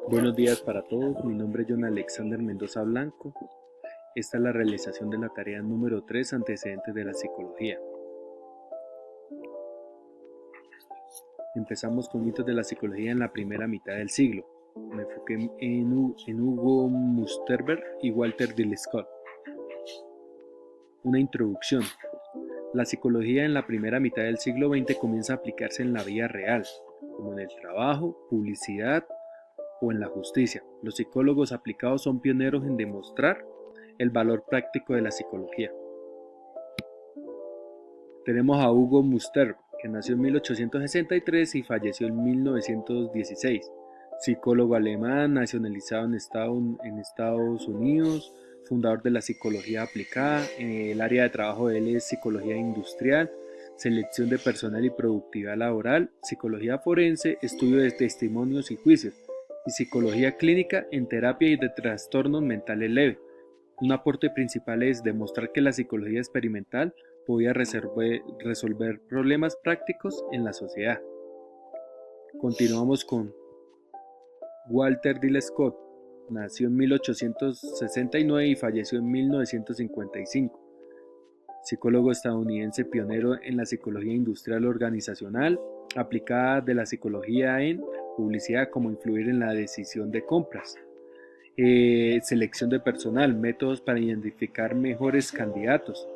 Buenos días para todos, mi nombre es John Alexander Mendoza Blanco. Esta es la realización de la tarea número 3, antecedentes de la psicología. Empezamos con mitos de la psicología en la primera mitad del siglo. Me enfoqué en Hugo Musterberg y Walter D. Scott. Una introducción. La psicología en la primera mitad del siglo XX comienza a aplicarse en la vida real, como en el trabajo, publicidad o en la justicia. Los psicólogos aplicados son pioneros en demostrar el valor práctico de la psicología. Tenemos a Hugo Musterberg, que nació en 1863 y falleció en 1916, psicólogo alemán nacionalizado en Estados Unidos, fundador de la psicología aplicada. El área de trabajo de él es psicología industrial, selección de personal y productividad laboral, psicología forense, estudio de testimonios y juicios, y psicología clínica en terapia y de trastornos mentales leves. Un aporte principal es demostrar que la psicología experimental podía resolver problemas prácticos en la sociedad. Continuamos con Walter D. Scott. Nació en 1869 y falleció en 1955. Psicólogo estadounidense pionero en la psicología industrial organizacional, aplicada de la psicología en publicidad, como influir en la decisión de compras. Selección de personal, métodos para identificar mejores candidatos.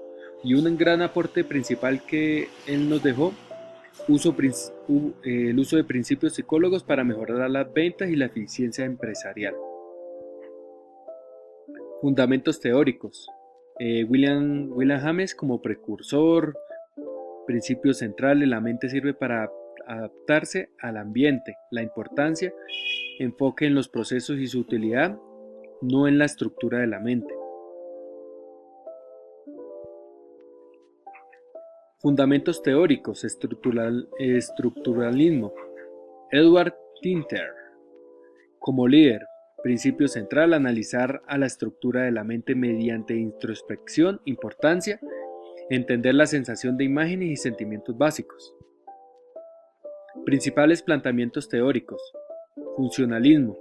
Y un gran aporte principal que él nos dejó, el uso de principios psicólogos para mejorar las ventas y la eficiencia empresarial. Fundamentos teóricos. William James como precursor. Principios centrales. La mente sirve para adaptarse al ambiente. La importancia. Enfoque en los procesos y su utilidad, no en la estructura de la mente. Fundamentos teóricos. Estructuralismo. Edward Tinter. Como líder. Principio central, analizar a la estructura de la mente mediante introspección. Importancia, entender la sensación de imágenes y sentimientos básicos. Principales planteamientos teóricos. Funcionalismo.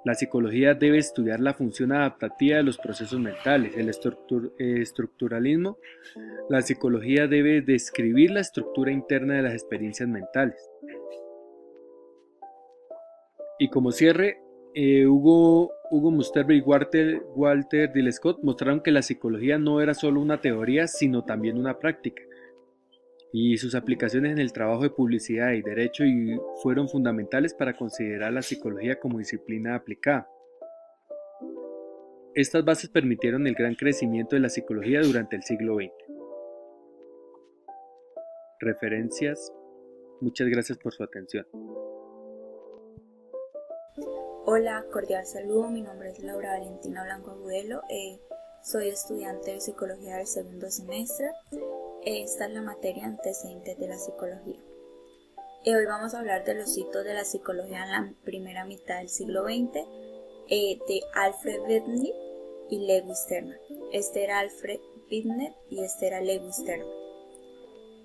La psicología debe estudiar la función adaptativa de los procesos mentales. El estructuralismo. La psicología debe describir la estructura interna de las experiencias mentales. Y como cierre, Hugo Musterberg y Walter D. Scott mostraron que la psicología no era solo una teoría, sino también una práctica. Y sus aplicaciones en el trabajo de publicidad y derecho fueron fundamentales para considerar la psicología como disciplina aplicada. Estas bases permitieron el gran crecimiento de la psicología durante el siglo XX. Referencias. Muchas gracias por su atención. Hola, cordial saludo, mi nombre es Laura Valentina Blanco Agudelo, soy estudiante de psicología del segundo semestre. Esta es la materia antecedentes de la psicología. Hoy vamos a hablar de los hitos de la psicología en la primera mitad del siglo XX, de Alfred Binet y Lewis Terman. Este era Alfred Binet y este era Lewis Terman.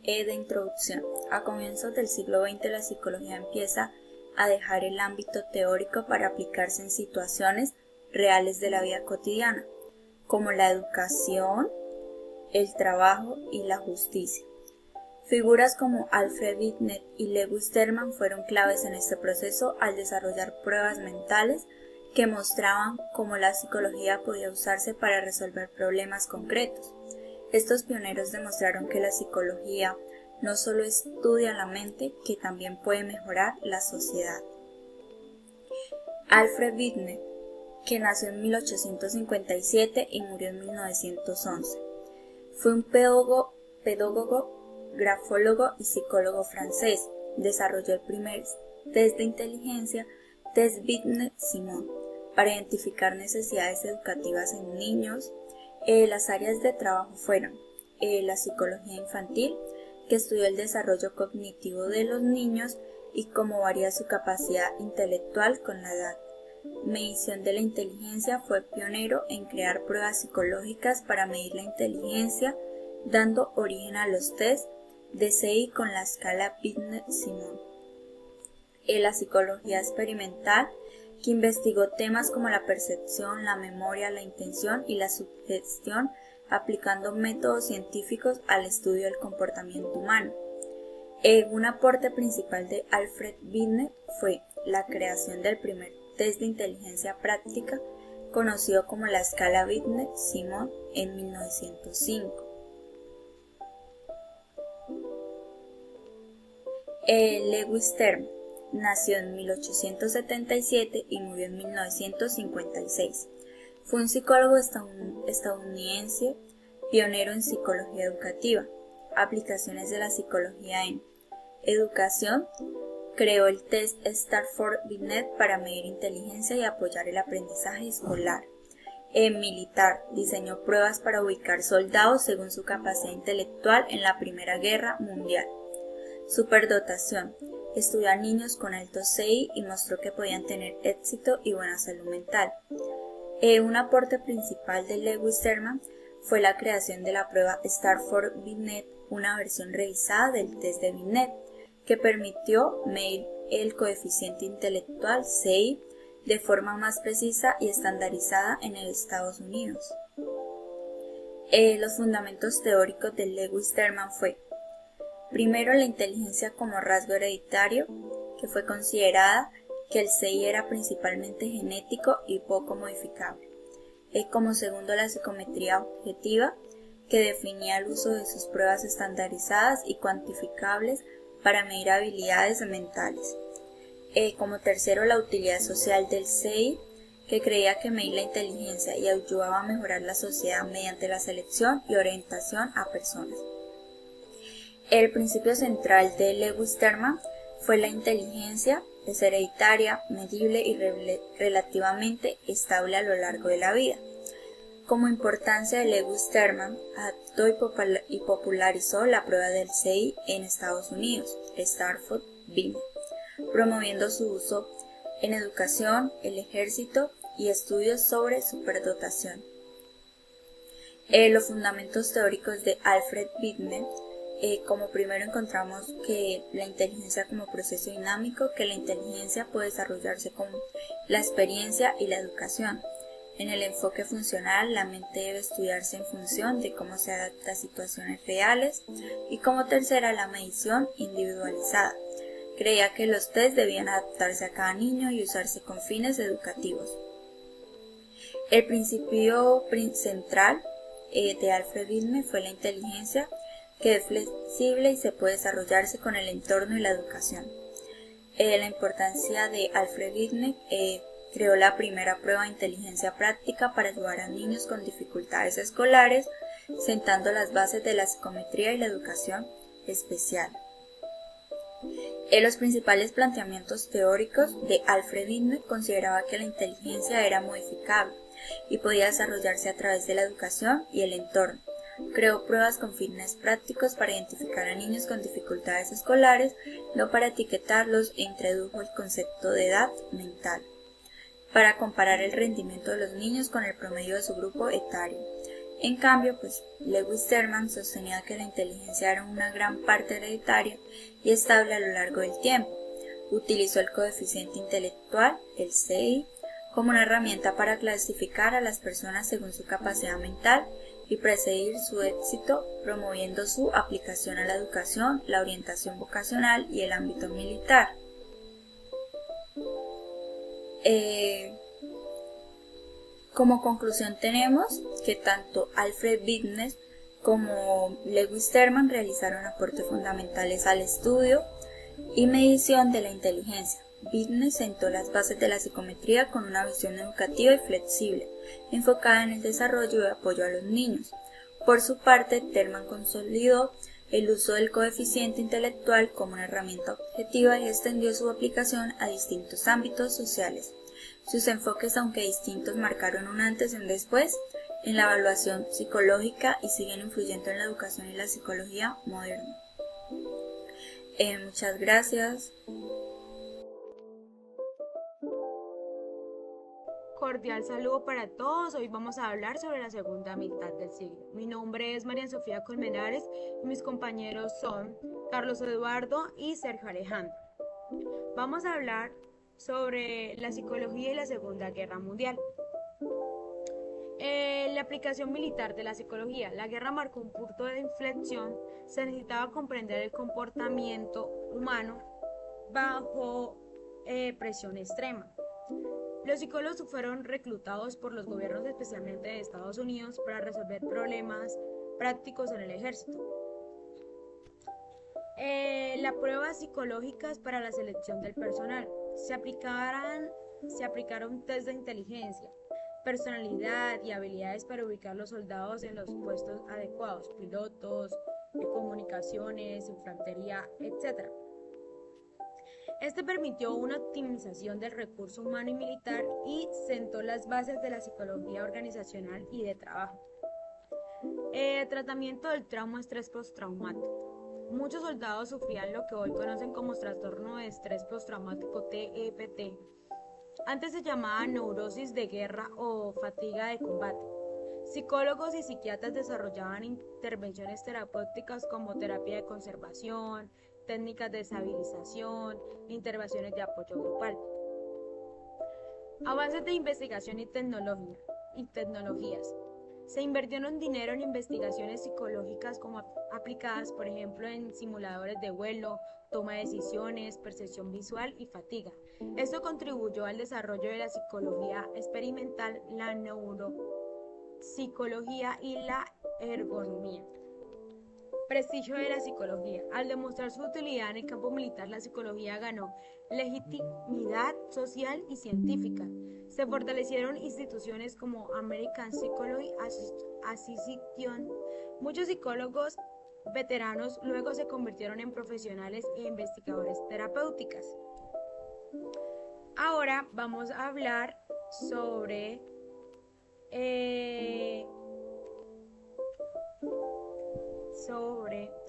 De introducción, a comienzos del siglo XX la psicología empieza a dejar el ámbito teórico para aplicarse en situaciones reales de la vida cotidiana, como la educación, el trabajo y la justicia. Figuras como Alfred Binet y Lewis Terman fueron claves en este proceso al desarrollar pruebas mentales que mostraban cómo la psicología podía usarse para resolver problemas concretos. Estos pioneros demostraron que la psicología no solo estudia la mente, que también puede mejorar la sociedad. Alfred Binet, que nació en 1857 y murió en 1911, fue un pedagogo, grafólogo y psicólogo francés. Desarrolló el primer test de inteligencia, test Binet-Simon, para identificar necesidades educativas en niños. Las áreas de trabajo fueron la psicología infantil, que estudió el desarrollo cognitivo de los niños y cómo varía su capacidad intelectual con la edad. Medición de la inteligencia, fue pionero en crear pruebas psicológicas para medir la inteligencia dando origen a los test de CI con la escala Binet-Simon. La psicología experimental, que investigó temas como la percepción, la memoria, la intención y la sugestión, aplicando métodos científicos al estudio del comportamiento humano. Un aporte principal de Alfred Binet fue la creación del primer test de inteligencia práctica, conocido como la escala Binet-Simon, en 1905. Lewis Terman nació en 1877 y murió en 1956. Fue un psicólogo estadounidense, pionero en psicología educativa, aplicaciones de la psicología en educación. Creó el test Stafford-Binet para medir inteligencia y apoyar el aprendizaje escolar. Militar, diseñó pruebas para ubicar soldados según su capacidad intelectual en la Primera Guerra Mundial. Superdotación, estudió a niños con alto CI y mostró que podían tener éxito y buena salud mental. Un aporte principal de Lewis Terman fue la creación de la prueba Stafford-Binet, una versión revisada del test de Binet, que permitió medir el coeficiente intelectual CI de forma más precisa y estandarizada en Estados Unidos. Los fundamentos teóricos de Lewis Terman fue: primero, la inteligencia como rasgo hereditario, que fue considerada que el CI era principalmente genético y poco modificable. Como segundo, la psicometría objetiva, que definía el uso de sus pruebas estandarizadas y cuantificables para medir habilidades mentales. Como tercero, la utilidad social del CI, que creía que medir la inteligencia y ayudaba a mejorar la sociedad mediante la selección y orientación a personas. El principio central de Lewis Terman fue la inteligencia es hereditaria, medible y relativamente estable a lo largo de la vida. Como importancia de Lewis Terman, adaptó y popularizó la prueba del CI en Estados Unidos, Stafford-Binet, promoviendo su uso en educación, el ejército y estudios sobre superdotación. Los fundamentos teóricos de Alfred Binet. Como primero encontramos que la inteligencia como proceso dinámico, que la inteligencia puede desarrollarse con la experiencia y la educación. En el enfoque funcional, la mente debe estudiarse en función de cómo se adapta a situaciones reales. Y como tercera, la medición individualizada. Creía que los test debían adaptarse a cada niño y usarse con fines educativos. El principio central de Alfred Binet fue la inteligencia, que es flexible y se puede desarrollarse con el entorno y la educación. La importancia de Alfred Binet, creó la primera prueba de inteligencia práctica para ayudar a niños con dificultades escolares, sentando las bases de la psicometría y la educación especial. Los principales planteamientos teóricos de Alfred Binet consideraba que la inteligencia era modificable y podía desarrollarse a través de la educación y el entorno. Creó pruebas con fines prácticos para identificar a niños con dificultades escolares, no para etiquetarlos, e introdujo el concepto de edad mental, para comparar el rendimiento de los niños con el promedio de su grupo etario. En cambio, Lewis Terman sostenía que la inteligencia era una gran parte hereditaria y estable a lo largo del tiempo. Utilizó el coeficiente intelectual, el CI, como una herramienta para clasificar a las personas según su capacidad mental y predecir su éxito, promoviendo su aplicación a la educación, la orientación vocacional y el ámbito militar. Como conclusión tenemos que tanto Alfred Binet como Lewis Terman realizaron aportes fundamentales al estudio y medición de la inteligencia. Binet sentó las bases de la psicometría con una visión educativa y flexible, enfocada en el desarrollo y apoyo a los niños. Por su parte, Terman consolidó el uso del coeficiente intelectual como una herramienta objetiva y extendió su aplicación a distintos ámbitos sociales. Sus enfoques, aunque distintos, marcaron un antes y un después en la evaluación psicológica y siguen influyendo en la educación y la psicología moderna. Muchas gracias. Cordial saludo para todos. Hoy vamos a hablar sobre la segunda mitad del siglo. Mi nombre es María Sofía Colmenares y mis compañeros son Carlos Eduardo y Sergio Alejandro. Vamos a hablar sobre la psicología y la Segunda Guerra Mundial. La aplicación militar de la psicología. La guerra marcó un punto de inflexión. Se necesitaba comprender el comportamiento humano bajo presión extrema. Los psicólogos fueron reclutados por los gobiernos, especialmente de Estados Unidos, para resolver problemas prácticos en el ejército. Las pruebas psicológicas para la selección del personal. Se aplicaron test de inteligencia, personalidad y habilidades para ubicar a los soldados en los puestos adecuados, pilotos, comunicaciones, infantería, etc. Este permitió una optimización del recurso humano y militar y sentó las bases de la psicología organizacional y de trabajo. Tratamiento del trauma estrés postraumático. Muchos soldados sufrían lo que hoy conocen como trastorno de estrés postraumático TEPT. Antes se llamaba neurosis de guerra o fatiga de combate. Psicólogos y psiquiatras desarrollaban intervenciones terapéuticas como terapia de conservación, técnicas de estabilización, intervenciones de apoyo grupal. Avances de investigación y tecnologías. Se invirtieron dinero en investigaciones psicológicas como aplicadas, por ejemplo, en simuladores de vuelo, toma de decisiones, percepción visual y fatiga. Esto contribuyó al desarrollo de la psicología experimental, la neuropsicología y la ergonomía. Prestigio de la psicología. Al demostrar su utilidad en el campo militar, la psicología ganó legitimidad social y científica. Se fortalecieron instituciones como American Psychology Association. Muchos psicólogos veteranos luego se convirtieron en profesionales e investigadores terapéuticas. Ahora vamos a hablar sobre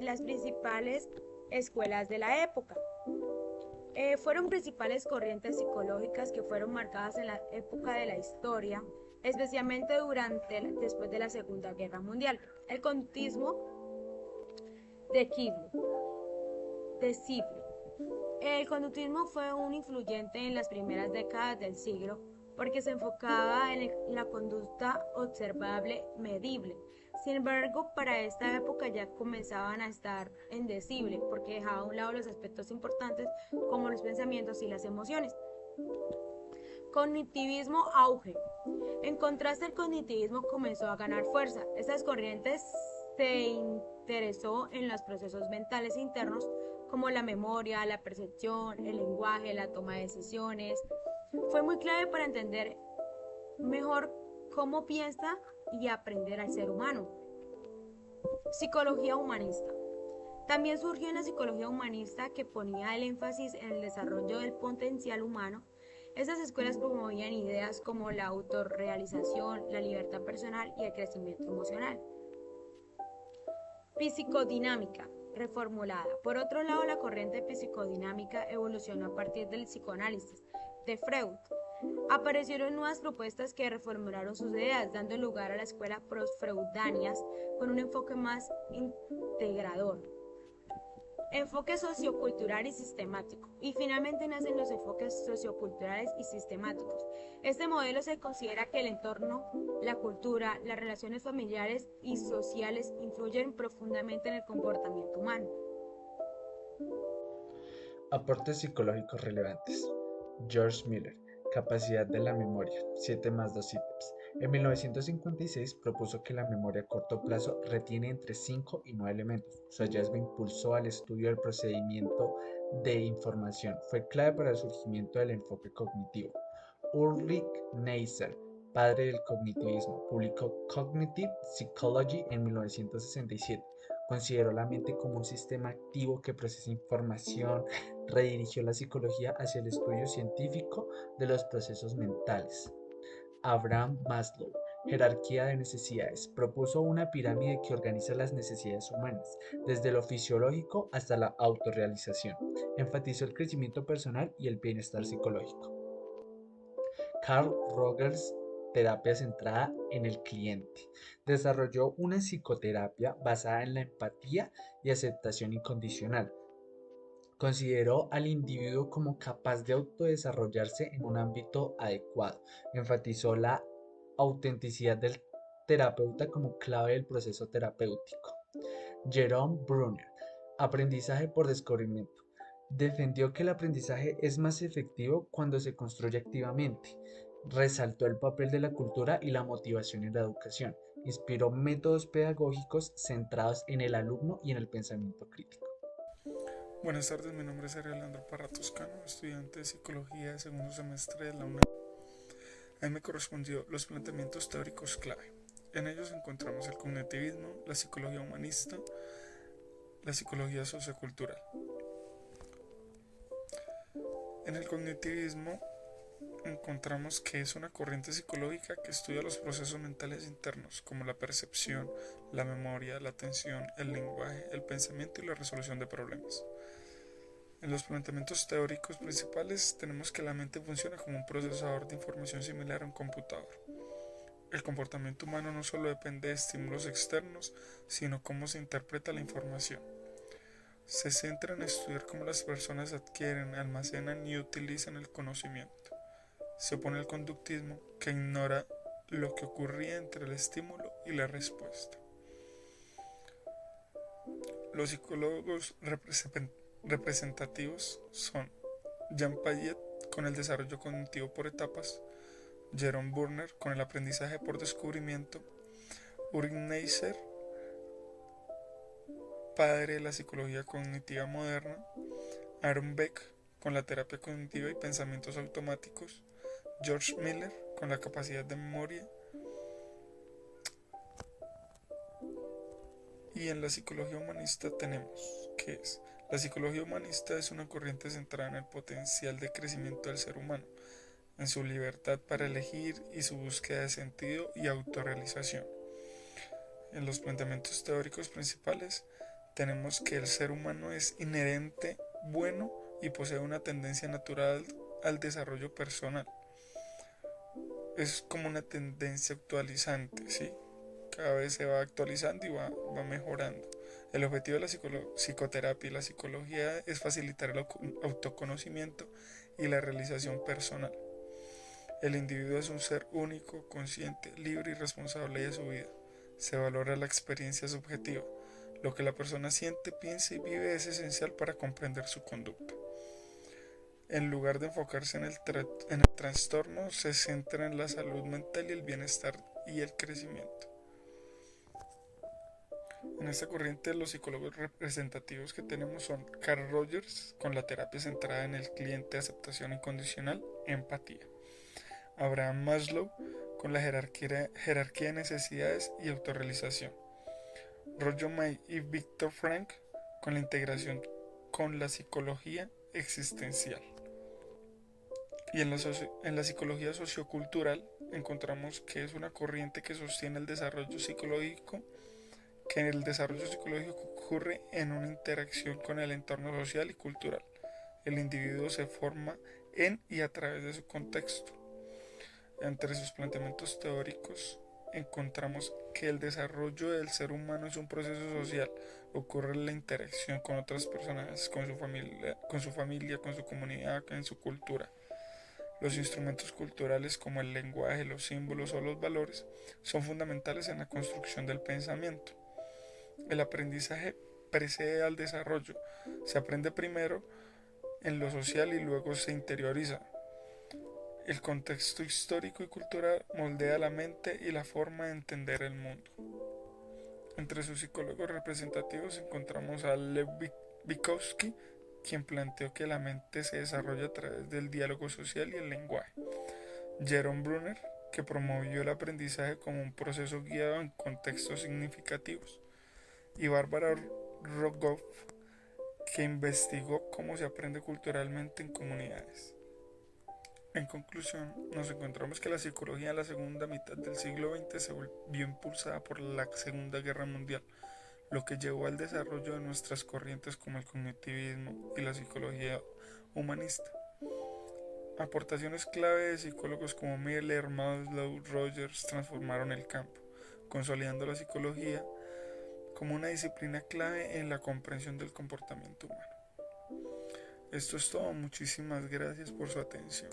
las principales escuelas de la época. Fueron principales corrientes psicológicas que fueron marcadas en la época de la historia, especialmente después de la Segunda Guerra Mundial. El conductismo de Sibley. El conductismo fue un influyente en las primeras décadas del siglo porque se enfocaba en la conducta observable, medible. Sin embargo, para esta época ya comenzaban a estar indecibles porque dejaba a un lado los aspectos importantes como los pensamientos y las emociones. Cognitivismo auge. En contraste, el cognitivismo comenzó a ganar fuerza. Estas corrientes se interesó en los procesos mentales internos como la memoria, la percepción, el lenguaje, la toma de decisiones. Fue muy clave para entender mejor cómo piensa y aprender al ser humano. Psicología humanista. También surgió en la psicología humanista que ponía el énfasis en el desarrollo del potencial humano. Estas escuelas promovían ideas como la autorrealización, la libertad personal y el crecimiento emocional. Psicodinámica reformulada. Por otro lado, la corriente psicodinámica evolucionó a partir del psicoanálisis de Freud. Aparecieron nuevas propuestas que reformularon sus ideas, dando lugar a la escuela post-freudanias con un enfoque más integrador. Enfoque sociocultural y sistemático. Y finalmente nacen los enfoques socioculturales y sistemáticos. Este modelo se considera que el entorno, la cultura, las relaciones familiares y sociales influyen profundamente en el comportamiento humano. Aportes psicológicos relevantes. George Miller, capacidad de la memoria, 7 más 2 ítems. En 1956 propuso que la memoria a corto plazo retiene entre 5 y 9 elementos. Su hallazgo impulsó al estudio del procedimiento de información. Fue clave para el surgimiento del enfoque cognitivo. Ulrich Neisser, padre del cognitivismo, publicó Cognitive Psychology en 1967. Consideró la mente como un sistema activo que procesa información, redirigió la psicología hacia el estudio científico de los procesos mentales. Abraham Maslow, jerarquía de necesidades, propuso una pirámide que organiza las necesidades humanas, desde lo fisiológico hasta la autorrealización. Enfatizó el crecimiento personal y el bienestar psicológico. Carl Rogers, terapia centrada en el cliente. Desarrolló una psicoterapia basada en la empatía y aceptación incondicional. Consideró al individuo como capaz de autodesarrollarse en un ámbito adecuado. Enfatizó la autenticidad del terapeuta como clave del proceso terapéutico. Jerome Brunner, aprendizaje por descubrimiento. Defendió que el aprendizaje es más efectivo cuando se construye activamente. Resaltó el papel de la cultura y la motivación en la educación. Inspiró métodos pedagógicos centrados en el alumno y en el pensamiento crítico. Buenas tardes, mi nombre es Ariel Leandro Parra Toscano, estudiante de Psicología de segundo semestre de la UNAM. A mí me correspondió los planteamientos teóricos clave. En ellos encontramos el cognitivismo, la psicología humanista, la psicología sociocultural. En el cognitivismo encontramos que es una corriente psicológica que estudia los procesos mentales internos, como la percepción, la memoria, la atención, el lenguaje, el pensamiento y la resolución de problemas. En los planteamientos teóricos principales tenemos que la mente funciona como un procesador de información similar a un computador. El comportamiento humano no solo depende de estímulos externos, sino cómo se interpreta la información. Se centra en estudiar cómo las personas adquieren, almacenan y utilizan el conocimiento. Se opone al conductismo, que ignora lo que ocurría entre el estímulo y la respuesta. Los psicólogos representativos son Jean Piaget con el desarrollo cognitivo por etapas, Jerome Brunner con el aprendizaje por descubrimiento, Ulrich Neisser, padre de la psicología cognitiva moderna, Aaron Beck con la terapia cognitiva y pensamientos automáticos, George Miller con la capacidad de memoria. Y en la psicología humanista tenemos que la psicología humanista es una corriente centrada en el potencial de crecimiento del ser humano, en su libertad para elegir y su búsqueda de sentido y autorrealización. En los planteamientos teóricos principales tenemos que el ser humano es inherente bueno y posee una tendencia natural al desarrollo personal. Es como una tendencia actualizante, ¿sí? Cada vez se va actualizando y va mejorando. El objetivo de la psicoterapia y la psicología es facilitar el autoconocimiento y la realización personal. El individuo es un ser único, consciente, libre y responsable de su vida. Se valora la experiencia subjetiva. Lo que la persona siente, piensa y vive es esencial para comprender su conducta. En lugar de enfocarse en el trastorno, se centra en la salud mental y el bienestar y el crecimiento. En esta corriente los psicólogos representativos que tenemos son Carl Rogers con la terapia centrada en el cliente, aceptación incondicional, empatía. Abraham Maslow con la jerarquía de necesidades y autorrealización. Rollo May y Viktor Frankl con la integración con la psicología existencial. Y en la psicología sociocultural encontramos que es una corriente que sostiene el desarrollo psicológico, que el desarrollo psicológico ocurre en una interacción con el entorno social y cultural. El individuo se forma en y a través de su contexto. Entre sus planteamientos teóricos encontramos que el desarrollo del ser humano es un proceso social, ocurre en la interacción con otras personas, con su familia, con su comunidad, en su cultura. Los instrumentos culturales como el lenguaje, los símbolos o los valores son fundamentales en la construcción del pensamiento. El aprendizaje precede al desarrollo. Se aprende primero en lo social y luego se interioriza. El contexto histórico y cultural moldea la mente y la forma de entender el mundo. Entre sus psicólogos representativos encontramos a Lev Vygotsky, quien planteó que la mente se desarrolla a través del diálogo social y el lenguaje. Jerome Brunner, que promovió el aprendizaje como un proceso guiado en contextos significativos. Y Barbara Rogoff, que investigó cómo se aprende culturalmente en comunidades. En conclusión, nos encontramos que la psicología en la segunda mitad del siglo XX se vio impulsada por la Segunda Guerra Mundial, lo que llevó al desarrollo de nuestras corrientes como el cognitivismo y la psicología humanista. Aportaciones clave de psicólogos como Miller, Maslow, Rogers transformaron el campo, consolidando la psicología como una disciplina clave en la comprensión del comportamiento humano. Esto es todo, muchísimas gracias por su atención.